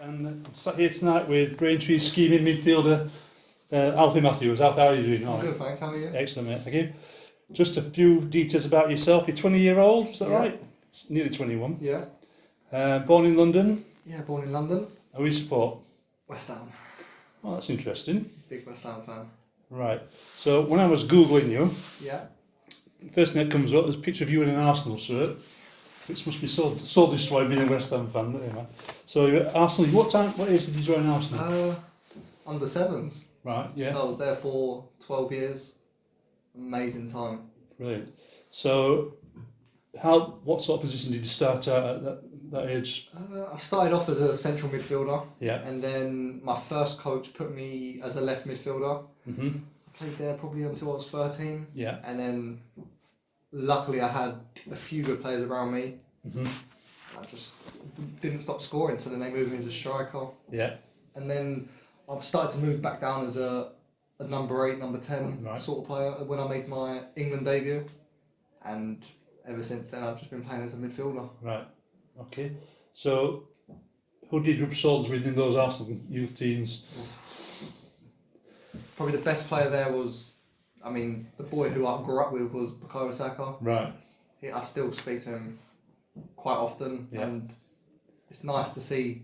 And I'm sat here tonight with Braintree scheming midfielder Alfie Matthews. Alfie, how are you doing? I'm good, thanks. How are you? Excellent, mate. Thank you. Just a few details about yourself. You're 20-year-old, is that right? Nearly 21. Yeah. Born in London. Yeah, born in London. Who you support? West Ham. Oh, that's interesting. Big West Ham fan. Right. So when I was Googling you, Yeah. the first thing that comes up is a picture of you in an Arsenal shirt, which must be so destroyed being a West Ham fan. But anyway. So you're at Arsenal. What age did you join Arsenal? Under sevens. Right, yeah. So I was there for 12 years. Amazing time. Brilliant. So, what sort of position did you start out at that age? I started off as a central midfielder. Yeah. And then my first coach put me as a left midfielder. Mm-hmm. I played there probably until I was 13. Yeah. And then luckily I had a few good players around me. Mm-hmm. I just didn't stop scoring, so then they moved me as a striker. Yeah. And then I started to move back down as a number 8, number 10 Right. sort of player when I made my England debut. And ever since then I've just been playing as a midfielder. Right. Okay. So, who did you rub swords with in those Arsenal youth teams? Probably the best player there was, the boy who I grew up with was Bukayo Saka. Right. I still speak to him quite often, Yeah. and it's nice to see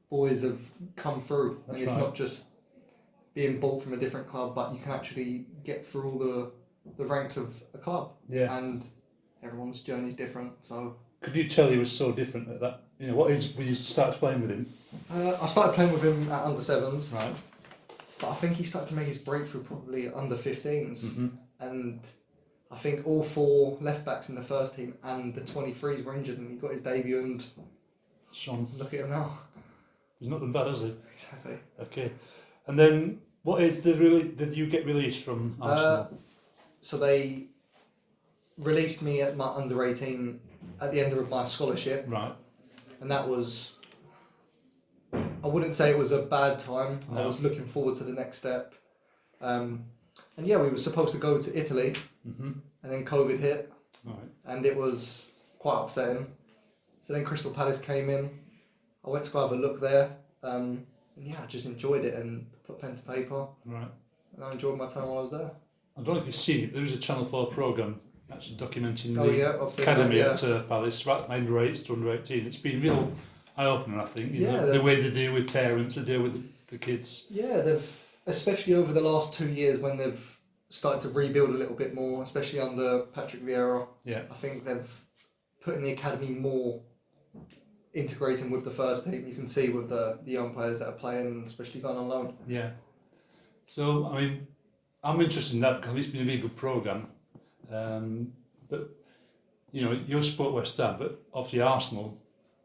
boys have come through. That's and it's right. not just being bought from a different club, but you can actually get through all the ranks of a club. Yeah. And everyone's journey is different. So Could you tell he was so different at that? You know, what age when you started playing with him? I started playing with him at under sevens, Right. but I think he started to make his breakthrough probably at under 15s. Mm-hmm. And I think all 4 left backs in the first team and the 23s were injured, and he got his debut. And Sean, look at him now. he's not done bad, has he? Exactly. Okay. And then, what age did you get released from Arsenal? So they released me at my under 18 at the end of my scholarship, Right. and that was, I wouldn't say it was a bad time. No. I was looking forward to the next step. And yeah, we were supposed to go to Italy, Mm-hmm. and then COVID hit, Right. and it was quite upsetting. So then Crystal Palace came in. I went to go have a look there, and yeah, I just enjoyed it and put pen to paper, Right. and I enjoyed my time while I was there. I don't know if you've seen it, there is a Channel 4 programme actually documenting Oh the yeah, I've seen academy that, yeah. at Palace, right from under 8s to under 18. It's been real eye-opening, I think, you Yeah, know, the way they deal with parents, they deal with the kids. Yeah, they've, especially over the last 2 years when they've started to rebuild a little bit more, especially under Patrick Vieira. Yeah. I think they've put in the academy more, integrating with the first team. You can see with the young players that are playing, especially going on loan. Yeah. So, I'm interested in that because it's been a really good programme. But, you know, you support West Ham, but obviously Arsenal,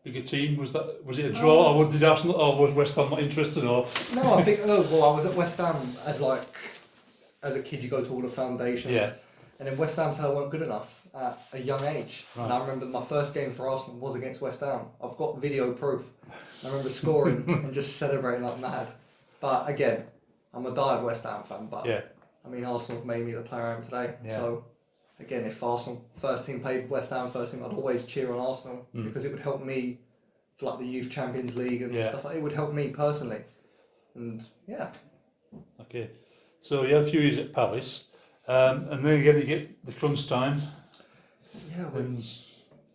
bigger team, was it a draw, or did Arsenal, or was West Ham not interested, or? No, I think, I was at West Ham as a kid, you go to all the foundations. Yeah. And then West Ham said I weren't good enough at a young age. Right. And I remember my first game for Arsenal was against West Ham. I've got video proof. I remember scoring and just celebrating like mad. But again, I'm a diehard West Ham fan, but Yeah. Arsenal have made me the player I am today. Yeah. So again, if Arsenal first team played West Ham first team, I'd always cheer on Arsenal because it would help me for like the Youth Champions League and Yeah. stuff like that. It would help me personally. And yeah. Okay. So you had a few years at Palace, and then again you get the crunch time. Yeah, And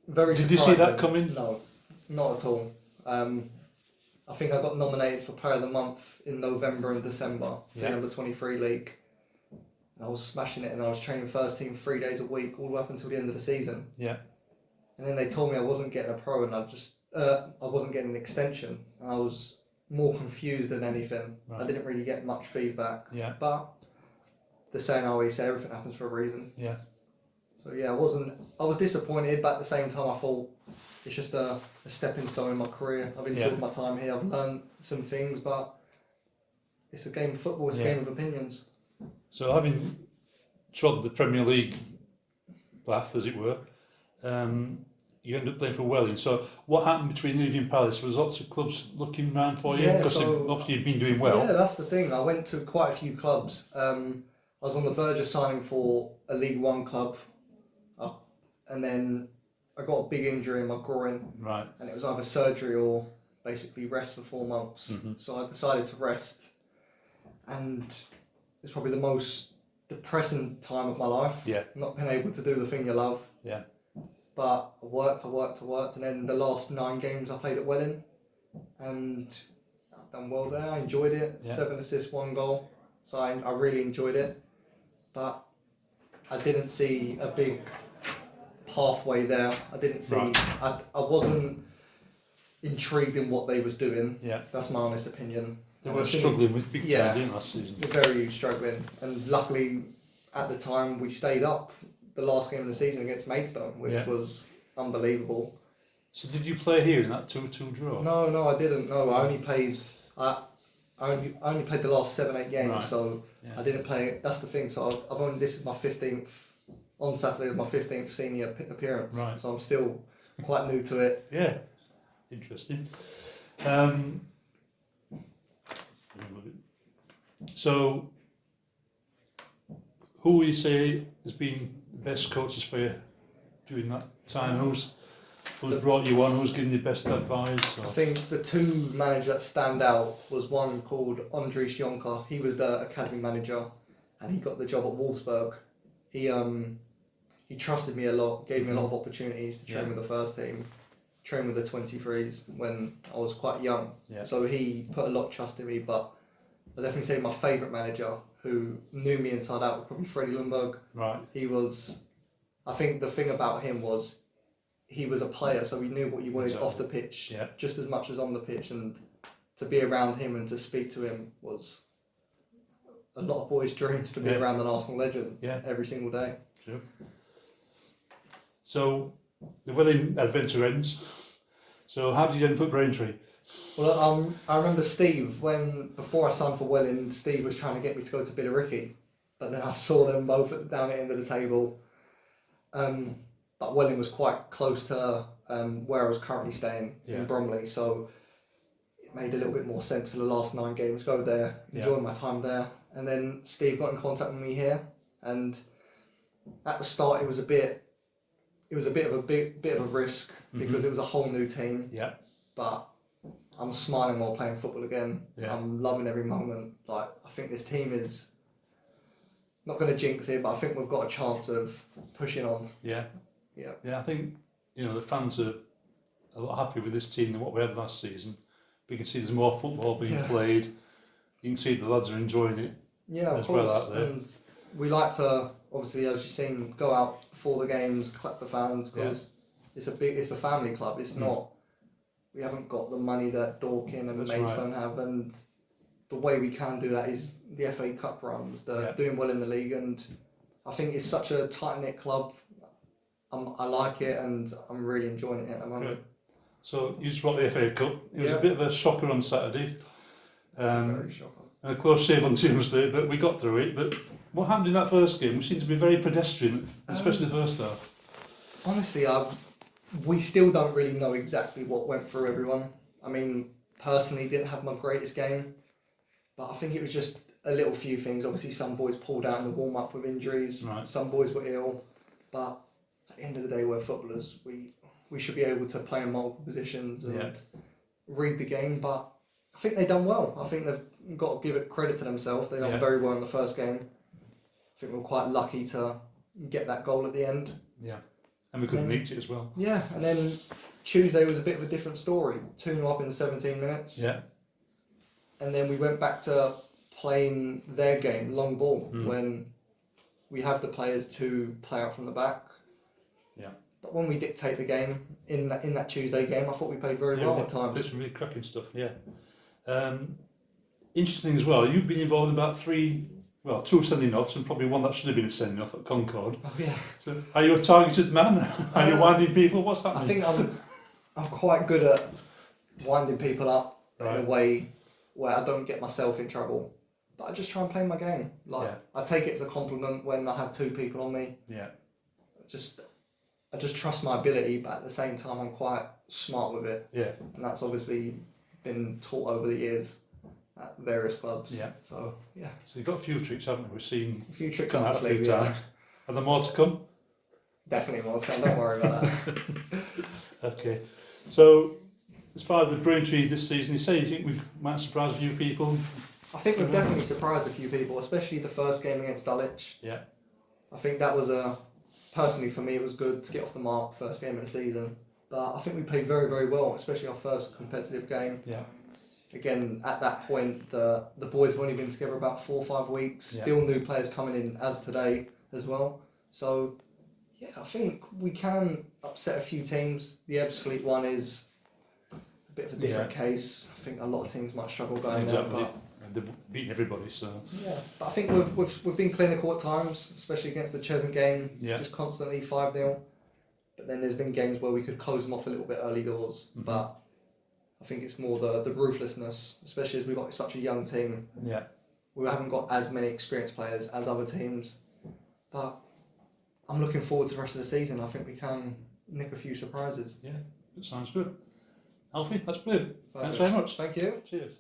very did you see that surprising. coming? No, not at all. I think I got nominated for Player of the Month in November and December for Yeah. the Under 23 League. And I was smashing it, and I was training first team 3 days a week all the way up until the end of the season. Yeah. And then they told me I wasn't getting a pro, and I wasn't getting an extension. And I was more confused than anything. Right. I didn't really get much feedback. Yeah. But the saying I always say, everything happens for a reason. Yeah. So yeah, I was disappointed, but at the same time I thought it's just a stepping stone in my career. I've enjoyed my time here, I've learned some things, but it's a game of football, it's a game of opinions. So having trod the Premier League path, as it were, you end up playing for Welling. So what happened between leaving Palace? Was lots of clubs looking round for you? Yeah, Because so- obviously you've been doing well. Yeah, that's the thing. I went to quite a few clubs. I was on the verge of signing for a League One club, and then I got a big injury in my groin, Right. and it was either surgery or basically rest for 4 months. Mm-hmm. So I decided to rest, and it's probably the most depressing time of my life. Yeah. Not being able to do the thing you love. Yeah. But I worked, and then the last 9 games I played at Welling, and I've done well there. I enjoyed it. Yeah. 7 assists, 1 goal. So I really enjoyed it, but I didn't see a big pathway there. I didn't see. Right. I wasn't intrigued in what they was doing. Yeah. That's my honest opinion. They were struggling with big yeah, time last season. We're very struggling, and luckily at the time we stayed up the last game of the season against Maidstone, which was unbelievable. So did you play here in that 2-2 draw? No, I didn't. No, I only played. I only played the last 7-8 games, right. so I didn't play. That's the thing. So I've only. This is my 15th. On Saturday was my 15th senior appearance. Right. So I'm still quite new to it. Yeah. Interesting. So, who would you say has been the best coaches for you during that time? Who's brought you on? Who's given you best advice? Or? I think the 2 managers that stand out was one called Andries Jonker. He was the academy manager, and he got the job at Wolfsburg. He trusted me a lot, gave me a lot of opportunities to train with the first team, train with the 23s when I was quite young. Yeah. So he put a lot of trust in me, but I definitely say my favourite manager who knew me inside out was probably Freddie Lundberg. Right. He was, I think the thing about him was he was a player, so he knew what you wanted off the pitch just as much as on the pitch, and to be around him and to speak to him was a lot of boys' dreams to be around an Arsenal legend every single day. True. So the Welling adventure ends. So how did you end up at Braintree? Well, I remember Steve, before I signed for Welling, Steve was trying to get me to go to Billericay, but then I saw them both down at the end of the table. But Welling was quite close to where I was currently staying in Bromley, so it made a little bit more sense for the last 9 games, go there, enjoy my time there. And then Steve got in contact with me here, and at the start it was a bit of a risk because it was a whole new team. Yeah. But I'm smiling while playing football again. Yeah. I'm loving every moment. Like, I think this team is not going to jinx it, but I think we've got a chance of pushing on. Yeah. Yeah. Yeah, I think the fans are a lot happy with this team than what we had last season. We can see there's more football being played. You can see the lads are enjoying it. Yeah, of course. Well out there. And we like to, obviously, as you've seen, go out before the games, clap the fans, because it's a family club. It's not. We haven't got the money that Dorking and Maidstone have, and the way we can do that is the FA Cup runs, doing well in the league, and I think it's such a tight knit club. I like it, and I'm really enjoying it at the moment. Good. So you just brought the FA Cup. It was a bit of a shocker on Saturday. Very shocker. And a close shave on Tuesday, but we got through it. But what happened in that first game? We seemed to be very pedestrian, especially the first half. Honestly, we still don't really know exactly what went through everyone. I mean, personally, didn't have my greatest game, but I think it was just a little few things. Obviously, some boys pulled out in the warm-up with injuries. Right. Some boys were ill, but at the end of the day, we're footballers. We should be able to play in multiple positions and read the game, but I think they've done well. I think they've got to give it credit to themselves. They've done very well in the first game. I think we were quite lucky to get that goal at the end. Yeah. And we could have nicked it as well. Yeah, and then Tuesday was a bit of a different story. 2-0 up in 17 minutes. Yeah. And then we went back to playing their game, long ball, when we have the players to play out from the back. Yeah. But when we dictate the game in that Tuesday game, I thought we played very well at times. Did some really cracking stuff, yeah. Interesting as well, you've been involved in about 2 sending-offs and probably one that should have been a sending-off at Concord. Oh yeah. So, are you a targeted man? Are you winding people? What's happening? I think I'm quite good at winding people up in a way where I don't get myself in trouble. But I just try and play my game. I take it as a compliment when I have 2 people on me. Yeah. I just trust my ability, but at the same time I'm quite smart with it. Yeah. And that's obviously been taught over the years at various clubs. Yeah. So you've got a few tricks, haven't you? We've seen a few tricks up the sleeve, times. Are there more to come? Definitely more to come, don't worry about that. Okay. So as far as the Braintree this season, you say you think we might surprise a few people? I think we've definitely surprised a few people, especially the first game against Dulwich. Yeah. I think that was personally for me, it was good to get off the mark first game of the season. But I think we played very, very well, especially our first competitive game. Yeah. Again, at that point, the boys have only been together about 4 or 5 weeks. Yeah. Still new players coming in as today as well. So, yeah, I think we can upset a few teams. The Ebbsfleet one is a bit of a different case. I think a lot of teams might struggle going there. But they've beaten everybody, so... Yeah, but I think we've been clinical at times, especially against the Cheshunt game, just constantly 5-0. But then there's been games where we could close them off a little bit early doors. Mm-hmm. But I think it's more the ruthlessness, especially as we've got such a young team. Yeah. We haven't got as many experienced players as other teams. But I'm looking forward to the rest of the season. I think we can nick a few surprises. Yeah, that sounds good. Alfie, that's brilliant. Thanks very much. Thank you. Cheers.